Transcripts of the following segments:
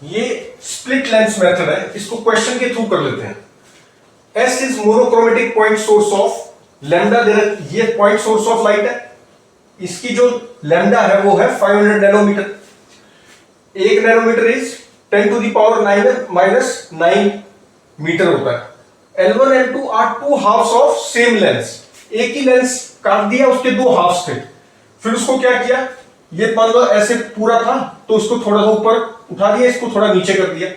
ये split lens method है, इसको क्वेश्चन के थ्रू कर लेते हैं। S is monochromatic point source of lambda, ये पॉइंट सोर्स ऑफ लाइट है, इसकी जो लैम्डा है वो है 500 nanometer. 1 nanometer is 10 to the power 9 meter होता है। L1 L2 are two halves of same lens, एक ही लेंस काट दिया, उसके दो हाफ्स थे। फिर उसको क्या किया, ये मान लो ऐसे पूरा था तो उसको थोड़ा सा ऊपर उठा दिया, इसको थोड़ा नीचे कर दिया।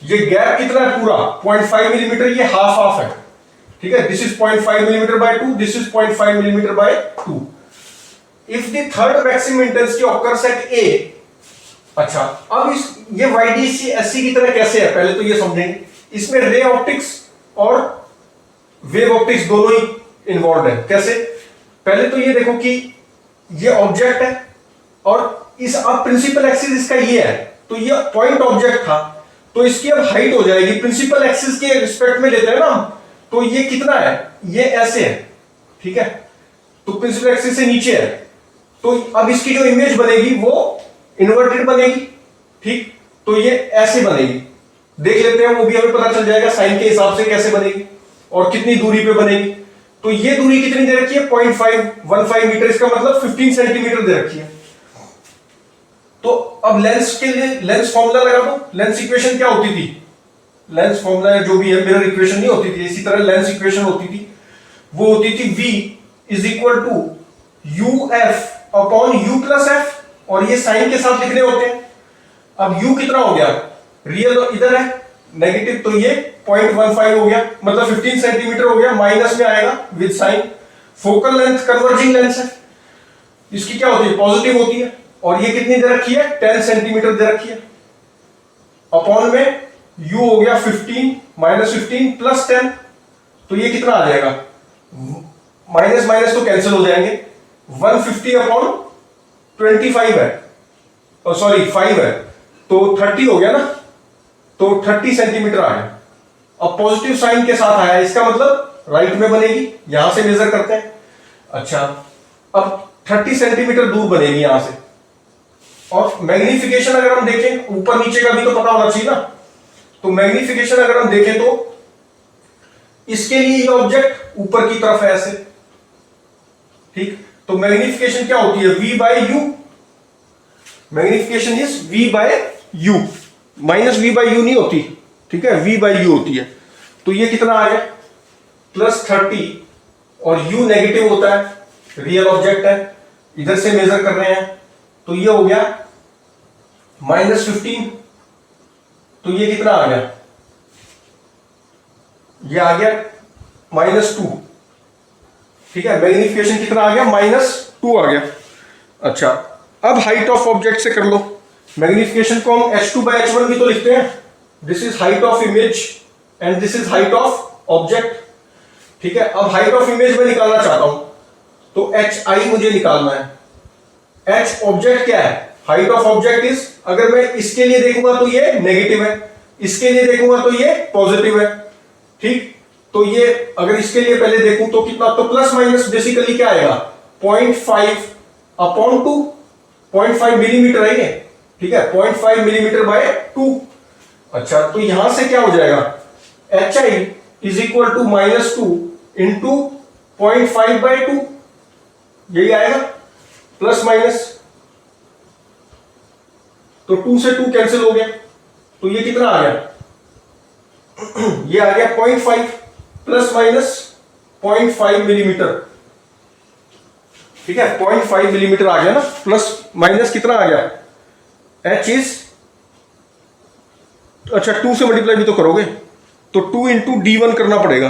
ये गैप कितना है पूरा 0.5 मिलीमीटर, ये हाफ हाफ है, ठीक है। This is 0.5 millimetre by 2, this is 0.5 millimetre by 2। If the third maximum intensity occurs at A, अच्छा अब इस ये YDC SC की तरह कैसे है पहले तो ये समझेंगे। इसमें रे ऑप्टिक्स और वेव ऑप्टिक्स दोनों ही इन्वॉल्व है। कैसे, पहले तो ये देखो कि ये ऑब्जेक्ट है और इस अब प्रिंसिपल एक्सिस इसका ये है, तो ये पॉइंट ऑब्जेक्ट था तो इसकी अब हाइट हो जाएगी प्रिंसिपल एक्सिस के रिस्पेक्ट में लेते हैं ना, तो ये कितना है, ये ऐसे है, ठीक है, तो प्रिंसिपल एक्सिस से नीचे है, तो अब इसकी जो इमेज बनेगी वो इन्वर्टेड बनेगी, ठीक, तो ये ऐसे बनेगी। देख लेते हैं, वो भी हमें पता चल जाएगा साइन के हिसाब से कैसे बनेगी और कितनी दूरी पे बनेगी। तो ये दूरी कितनी दे रखी है 0.515 मीटर, इसका मतलब 15 सेंटीमीटर दे रखी है। तो अब लेंस के लिए लेंस फॉर्मूला लगा दो। लेंस इक्वेशन क्या होती थी, लेंस फॉर्मूला जो भी है, मिरर इक्वेशन नहीं होती थी, इसी तरह लेंस इक्वेशन होती थी, वो होती थी V is equal to UF upon U plus F, और ये साइन के साथ लिखने होते हैं। अब U कितना हो गया, रियल इधर है नेगेटिव, तो ये 0.15 हो गया, मतलब 15 सेंटीमीटर हो गया, माइनस में आएगा with sign. Focal length converging lens है, इसकी क्या होती है, पॉजिटिव होती है, और ये कितनी दे रखी है 10 सेंटीमीटर दे रखी है, अपॉन में U हो गया 15 माइनस 15 प्लस 10, तो ये कितना आ जाएगा, माइनस माइनस तो कैंसिल हो जाएंगे, 150 अपॉन 25 है, सॉरी 5 है, तो 30 हो गया ना, तो 30 सेंटीमीटर आ गया। अब पॉजिटिव साइन के साथ आया, इसका मतलब राइट में बनेगी, यहां से मेजर करते हैं। अच्छा, अब 30 सेंटीमीटर दूर बनेगी यहां से, और मैग्निफिकेशन अगर हम देखें, ऊपर नीचे का भी तो पता होना चाहिए ना, तो मैग्निफिकेशन अगर हम देखें तो इसके लिए ये ऑब्जेक्ट ऊपर की तरफ है ऐसे, ठीक, तो मैग्निफिकेशन क्या होती है V by U, magnification is V by U, minus V by U नहीं होती, ठीक है, V बाय U होती है। तो ये कितना आ गया +30, और U नेगेटिव होता है, रियल ऑब्जेक्ट है, इधर से मेजर कर रहे हैं, तो ये हो गया -15, तो ये कितना आ गया, ये आ गया -2, ठीक है, मैग्निफिकेशन कितना आ गया -2 आ गया। अच्छा, अब हाइट ऑफ ऑब्जेक्ट से कर लो, मैग्निफिकेशन को हम h2/h1 भी तो लिखते हैं, this is height of image and this is height of object, ठीक है। अब हाइट ऑफ इमेज में निकालना चाहता हूं, तो hi मुझे निकालना है। h ऑब्जेक्ट क्या है, हाइट ऑफ ऑब्जेक्ट इज, अगर मैं इसके लिए देखूंगा तो ये नेगेटिव है, इसके लिए देखूंगा तो ये पॉजिटिव है, ठीक, तो ये अगर इसके लिए पहले देखूं तो कितना, तो प्लस माइनस बेसिकली क्या आएगा 0.5 अपॉन 2, 0.5 मिलीमीटर है ये, ठीक है, 0.5 मिलीमीटर बाय 2। अच्छा, तो यहां से क्या हो जाएगा, hi is equal to -2 into 0.5 by 2, यही आएगा प्लस माइनस, तो 2 से 2 कैंसिल हो गया, तो ये कितना आ गया ये आ गया 0.5 प्लस माइनस 0.5 मिलीमीटर, ठीक है, 0.5 मिलीमीटर आ गया ना, प्लस माइनस कितना आ गया, h इज, अच्छा 2 से मल्टीप्लाई भी तो करोगे, तो 2 इंटू D1 करना पड़ेगा,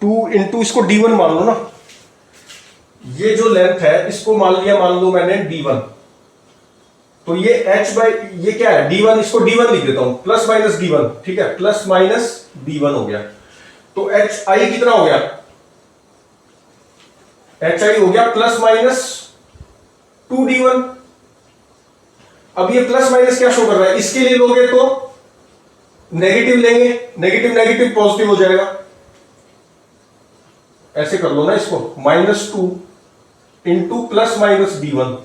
2 इंटू इसको D1 मान लो ना, ये जो लेंथ है इसको मान लो मैंने D1, तो ये h बाय, ये क्या है D1, इसको D1 लिख देता हूं, प्लस माइनस D1, ठीक है, प्लस माइनस D1 हो गया, तो hi कितना हो गया, hi हो गया प्लस माइनस 2D1। अब ये प्लस माइनस क्या शो कर रहा है, इसके लिए लोगे तो नेगेटिव लेंगे, नेगेटिव नेगेटिव पॉजिटिव हो जाएगा, ऐसे कर लो ना इसको, -2 इंटू प्लस माइनस D1,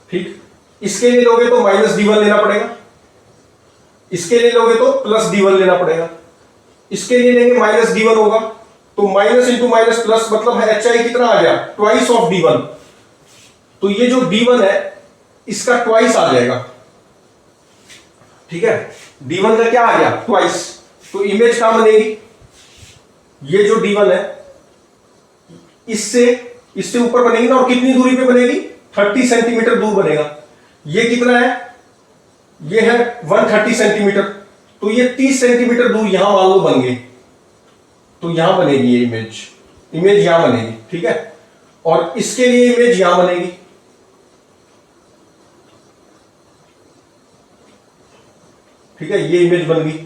ठीक, इसके लिए लोगे तो माइनस D1 लेना पड़ेगा, इसके लिए लोगे तो प्लस D1 लेना पड़ेगा, इसके लिए लेंगे माइनस D1 होगा, तो माइनस इंटू माइनस प्लस मतलब है HI कितना आ गया, ट्वाइस ऑफ D1। तो ये जो D1 है इसका ट्वाइस आ जाएगा, ठीक है, D1 का क्या आ गया, ट्वाइस। तो इमेज कहां बनेगी, ये जो D1 है इससे ऊपर बनेगी ना, और कितनी दूरी पे बनेगी, 30 सेंटीमीटर दूर बनेगा। ये कितना है, ये है 130 सेंटीमीटर, तो ये 30 सेंटीमीटर दूर यहां मान लो बन गई, तो यहां बनेगी ये इमेज यहां बनेगी, ठीक है। और इसके लिए इमेज यहां बनेगी, ठीक है, ये इमेज बन गई।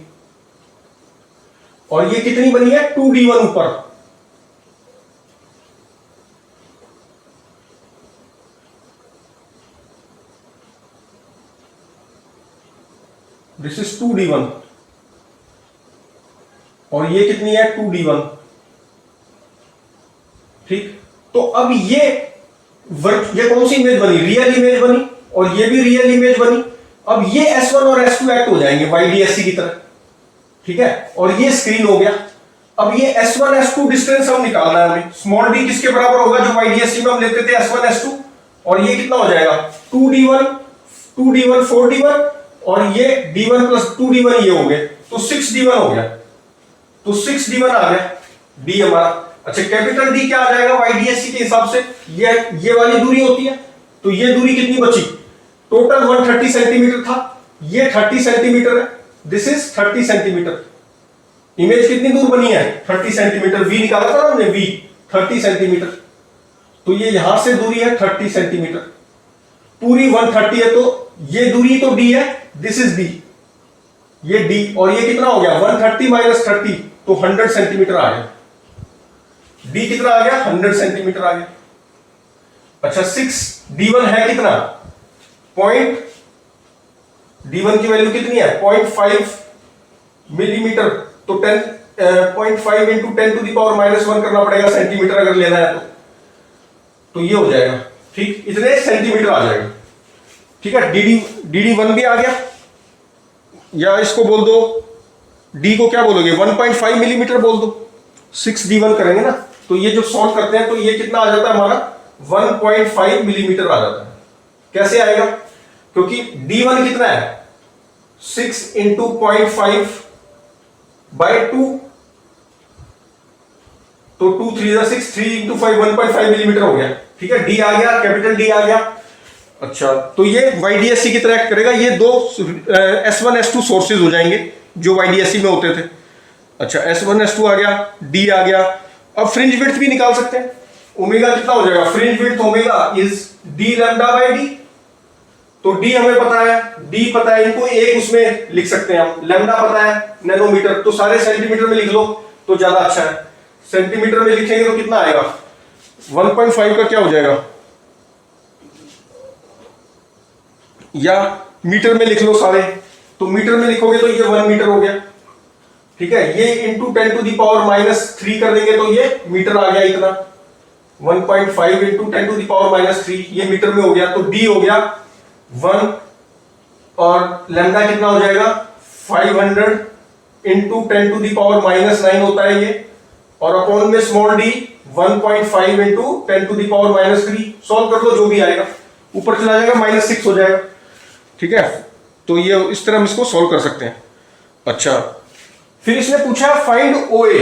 और ये कितनी बनी है, 2D1 ऊपर, दिस इज 2D1, और ये कितनी है, 2D1, ठीक। तो अब ये कौन सी इमेज बनी, रियल इमेज बनी, और ये भी रियल इमेज बनी। अब ये S1 और S2 एक्ट हो जाएंगे YDSC की तरह, ठीक है, और ये स्क्रीन हो गया। अब ये S1 S2 डिस्टेंस हम निकालना है हमें, स्मॉल d किसके बराबर होगा, जो YDSC में हम लेते थे S1 S2, और ये कितना हो जाएगा, 2D1 4D1, और ये D1 प्लस 2D1 ये हो गए, तो 6D1 हो गया, तो 6D1 आ गया D हमारा। अच्छा, कैपिटल D क्या आ जाएगा YDSC के हिसाब से, ये वाली दूरी होती है, तो ये दूरी कितनी बची, टोटल 130 सेंटीमीटर था, ये 30 सेंटीमीटर है, दिस इज 30 सेंटीमीटर। इमेज कितनी दूर बनी है, 30 सेंटीमीटर, V निकाला था ना हमने, V 30 सेंटीमीटर, तो ये यहां से दूरी है 30 सेंटीमीटर, पूरी 130 है, तो ये दूरी तो D है, दिस इज D, ये D, और ये कितना हो गया, 130 माइनस 30, तो 100 सेंटीमीटर आ गया। D कितना आ गया, 100 सेंटीमीटर आ गया। अच्छा, 6D1 है कितना, D1 की वैल्यू कितनी है, 0.5 मिलीमीटर, तो 0.5 इंटू 10 टू द पावर -1 करना पड़ेगा सेंटीमीटर अगर लेना है तो ये हो जाएगा, ठीक, इतने सेंटीमीटर आ जाएगा, ठीक है। DD1 भी आ गया, या इसको बोल दो, D को क्या बोलोगे, 1.5 मिलीमीटर बोल दो, 6D1 करेंगे ना, तो ये जो सॉल्व करते हैं तो ये कितना आ जाता है हमारा, 1.5 मिलीमीटर आ जाता है। कैसे आएगा, क्योंकि D1 कितना है, 6 इंटू 0.5 बाई 2, तो 2 3 6, 3 इंटू 5 1.5 मिलीमीटर हो गया, ठीक है। D आ गया, कैपिटल D आ गया। अच्छा, तो ये YDSC की तरह करेगा, ये दो S1 S2 सोर्सेज हो जाएंगे जो YDSC में होते थे। अच्छा, S1 S2 आ गया, D आ गया। अब फ्रिंज विड्थ भी निकाल सकते हैं, ओमेगा कितना हो जाएगा, fringe width omega is D lambda by D, तो D हमें पता है, D पता है, इनको एक उसमें लिख सकते हैं हम, लैम्डा पता है नैनोमीटर, तो सारे सेंटीमीटर में लिख लो तो ज्यादा अच्छा है। सेंटीमीटर में लिखेंगे तो कितना आएगा, 1.5 का क्या हो जाएगा, या मीटर में लिख लो सारे, तो मीटर में लिखोगे तो ये 1 मीटर हो गया, ठीक है। ये इंटू 10 टू दी पावर -3 कर देंगे तो ये मीटर आ गया इतना, 1.5 इंटू 10 टू दी पावर -3, ये मीटर में हो गया, तो D हो गया 1, और लैम्डा कितना हो जाएगा, 500 इंटू 10 टू दी पावर -9 होता है ये, और अपॉन में small d 1.5 into 10 to the power -3, solve कर लो जो भी आएगा, ऊपर चला जाएगा -6 हो जाएगा, ठीक है। तो ये इस तरह हम इसको सॉल्व कर सकते हैं। अच्छा, फिर इसने पूछा find OA,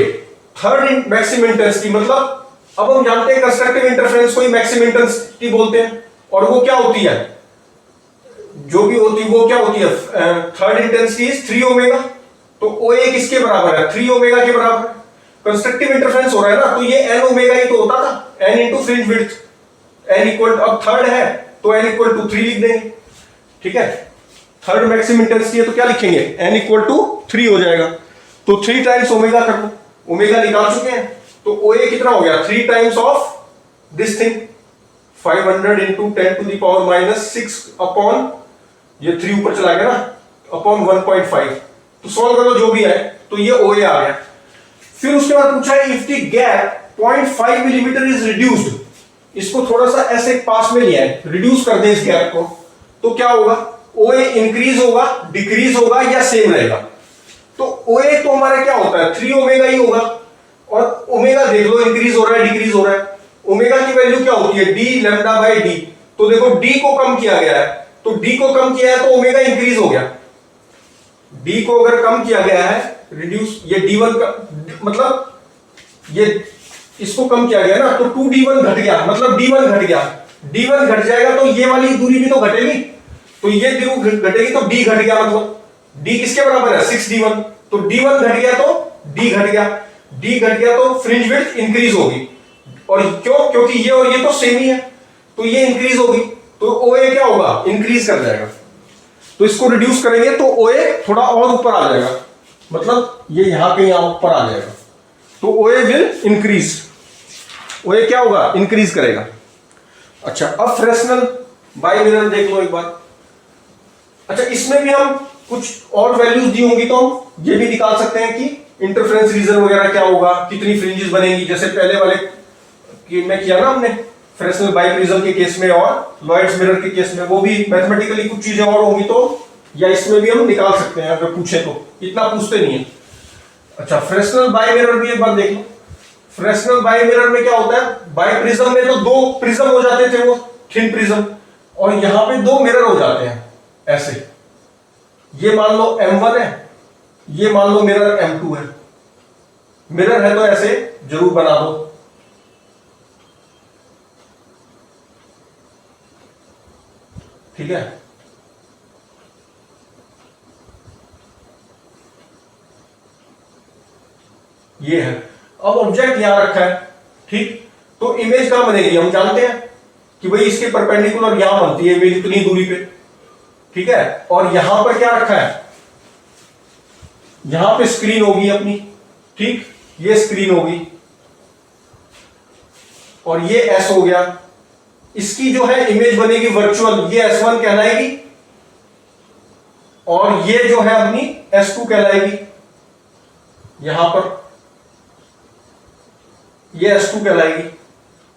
third maximum intensity, मतलब अब हम जानते हैं कंस्ट्रक्टिव इंटरफेरेंस को ही मैक्सिमम इंटेंसिटी बोलते हैं, और वो क्या होती है, जो भी होती है वो क्या होती है, थर्ड इंटेंसिटी इज 3 ओमेगा, तो OA किसके बराबर है, 3 ओमेगा के बराबर। कंस्ट्रक्टिव इंटरफेरेंस हो रहा है ना, तो ये n ओमेगा ही तो होता था, n into fringe width, n equal, अब थर्ड है तो n इक्वल टू 3 लिख देंगे, ठीक है। थर्ड मैक्सिमम इंटेंसिटी है तो क्या लिखेंगे, n इक्वल टू 3 हो जाएगा, तो 3 टाइम्स ओमेगा कर लो, ओमेगा निकाल चुके हैं, तो OA कितना हो गया, 3 times of this thing, 500 into 10 to the power -6 upon, ये 3 ऊपर चला गया ना, अपॉन 1.5, तो सॉल्व कर लो जो भी है, तो ये OA आ गया। फिर उसके बाद पूछा if the gap 0.5 millimetre is reduced, इसको थोड़ा सा ऐसे पास में लिया है, रिड्यूस कर दे इस गैप को, तो क्या होगा, OA इंक्रीज होगा, डिक्रीज होगा या सेम रहेगा? तो OA तो हमारा क्या होता है, 3 ओमेगा ही होगा, और ओमेगा देख लो इंक्रीज हो रहा है डिक्रीज हो रहा है। ओमेगा की वैल्यू क्या होती है, डी लैम्डा बाय डी। तो देखो डी को कम किया गया है, तो डी को कम किया है तो ओमेगा इंक्रीज हो गया। डी को अगर कम किया गया है, रिड्यूस, ये D1 का मतलब ये इसको कम किया गया ना, तो 2D1 घट गया, मतलब D1 घट गया। D1 घट जाएगा तो ये वाली दूरी भी तो घटेगी, तो ये दूरी घटेगी तो D घट गया, मतलब D किसके बराबर है, 6D1। तो D1 घट गया तो D घट गया, D घट गया तो फ्रिंज विड्थ इंक्रीज होगी। और क्यों, क्योंकि ये और ये तो सेम ही है, तो ये इंक्रीज होगी, तो OA क्या होगा, इंक्रीज कर जाएगा। तो इसको रिड्यूस करेंगे तो OA थोड़ा और ऊपर आ जाएगा, मतलब ये यहां पे यहां ऊपर आ जाएगा, तो OA विल इंक्रीज। OA क्या होगा, इंक्रीज करेगा। अच्छा, अब फ्रेस्नेल बाय मिरर देख लो एक बार। अच्छा, इसमें भी हम कुछ और वैल्यूज दी होंगी तो हम ये भी निकाल सकते हैं कि इंटरफेरेंस रीजन वगैरह क्या होगा, कितनी फ्रिंजेस बनेंगी, जैसे पहले वाले में किया ना हमने फ्रेस्नेल बाइप्रिज्म के केस में और लॉयड्स मिरर के केस में, वो भी मैथमेटिकली कुछ चीजें और होंगी तो, या इसमें भी हम निकाल सकते हैं अगर पूछे तो, इतना पूछते नहीं है। अच्छा, फ्रेस्नेल बाय मिरर भी एक बार देख लो। फ्रेस्नेल बाय मिरर में क्या होता है, बाइप्रिज्म में तो 2 प्रिज्म हो जाते थे, वो थिन प्रिज्म, और यहां पे 2 मिरर हो जाते हैं ऐसे। ये मान लो M1 है, ये मान लो मिरर M2 है। मिरर है तो ऐसे जरूर बना दो। ठीक है, ये है। अब ऑब्जेक्ट यहां रखा है, ठीक, तो इमेज कहां बनेगी, हम जानते हैं कि भाई इसके परपेंडिकुलर यहां बनती है इमेज इतनी दूरी पे, ठीक है। और यहां पर क्या रखा है, यहां पे स्क्रीन होगी अपनी, ठीक, ये स्क्रीन होगी, और ये S हो गया। इसकी जो है इमेज बनेगी वर्चुअल, ये S1 कहलाएगी, और ये जो है अपनी S2 कहलाएगी। यहां पर ये S2 कहलाएगी,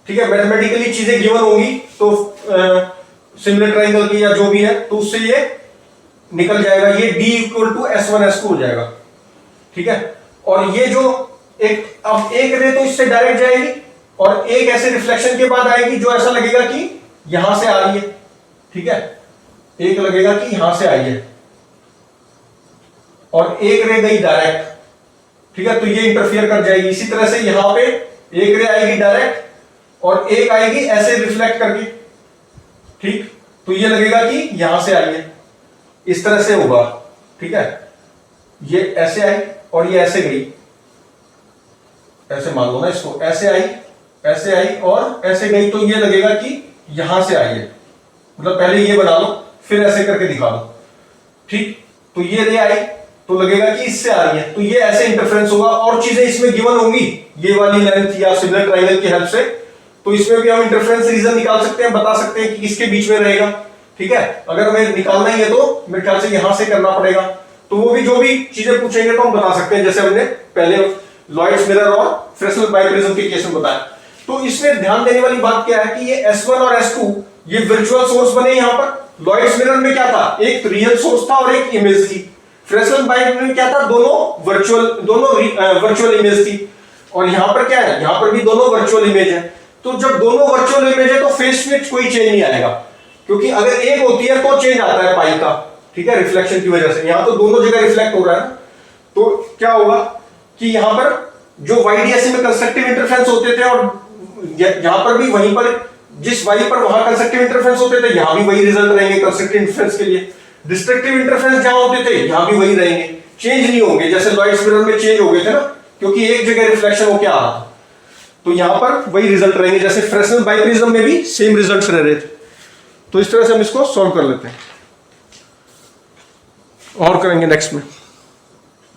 ठीक है। मैथमेटिकली चीजें गिवन होंगी तो सिमिलर ट्राइंगल की या जो भी है, तो उससे ये निकल जाएगा, ये D = S1 S2 हो जाएगा, ठीक है। और ये जो अब एक रे तो इससे डायरेक्ट जाएगी, और एक ऐसे रिफ्लेक्शन के बाद आएगी जो ऐसा लगेगा कि यहां से आ रही है, ठीक है। एक लगेगा कि यहां से आई है, और एक रे गई डायरेक्ट, ठीक है, तो ये इंटरफियर कर जाएगी। इसी तरह से यहां पे एक रे आएगी डायरेक्ट, और एक आएगी ऐसे रिफ्लेक्ट करके, ठीक, तो ये लगेगा कि यहां से आई है, इस तरह से होगा, ठीक है। ये ऐसे आई और ये ऐसे गई, ऐसे मान लो ना इसको, ऐसे आई और ऐसे गई, तो ये लगेगा कि यहां से आई है, मतलब पहले ये बना लो फिर ऐसे करके दिखा दो, ठीक। तो ये रे आई तो लगेगा कि इससे आ रही है, तो ये ऐसे इंटरफेरेंस होगा। और चीजें इसमें गिवन होंगी, ये वाली लेंथ या सिमिलर ट्रायंगल की हेल्प से, तो इसमें भी हम इंटरफेरेंस रीजन निकाल सकते हैं, बता सकते हैं कि किसके बीच में रहेगा, ठीक है। अगर हमें निकालना ही है तो मेरे ख्याल से यहां से करना पड़ेगा, तो वो भी जो भी चीजें पूछेंगे तो हम बता सकते हैं, जैसे हमने पहले लॉयड्स मिरर और फ्रेस्नेल बाइप्रिज्म के केस में बताया। तो इसमें ध्यान देने वाली बात क्या है कि ये S1 और S2 ये वर्चुअल सोर्स बने। यहां पर लॉयड्स मिरर में क्या था, एक रियल सोर्स था और एक इमेज थी। फ्रेस्नेल बाइप्रिज्म में क्या था, दोनों वर्चुअल इमेज थी। और यहां पर क्या है, यहां पर भी दोनों वर्चुअल इमेज है। तो जब दोनों वर्चुअल इमेज है तो फेस में कोई चेंज नहीं आएगा, क्योंकि अगर एक होती है तो चेंज आता है पाई का, ठीक है, रिफ्लेक्शन की वजह से। यहां तो दोनों जगह रिफ्लेक्ट हो रहा है, तो क्या होगा कि यहां पर जो YDSE में कंस्ट्रक्टिव इंटरफेरेंस होते थे, और यहां पर भी वहीं पर जिस Y पर वहां कंस्ट्रक्टिव इंटरफेरेंस होते थे, यहां भी वही रिजल्ट रहेंगे कंस्ट्रक्टिव इंटरफेरेंस के लिए। डिस्ट्रक्टिव इंटरफेरेंस जहां होते थे यहां भी वही रहेंगे, चेंज नहीं होंगे, जैसे लॉयड्स मिरर में चेंज हो गए थे ना, क्योंकि एक जगह रिफ्लेक्शन होकर आ रहा था। तो यहां पर वही रिजल्ट रहेंगे, जैसे फ्रेस्नेल बाइप्रिज्म में भी सेम रिजल्ट्स रह रहे थे। तो इस तरह से हम इसको सॉल्व कर लेते हैं, और करेंगे नेक्स्ट में।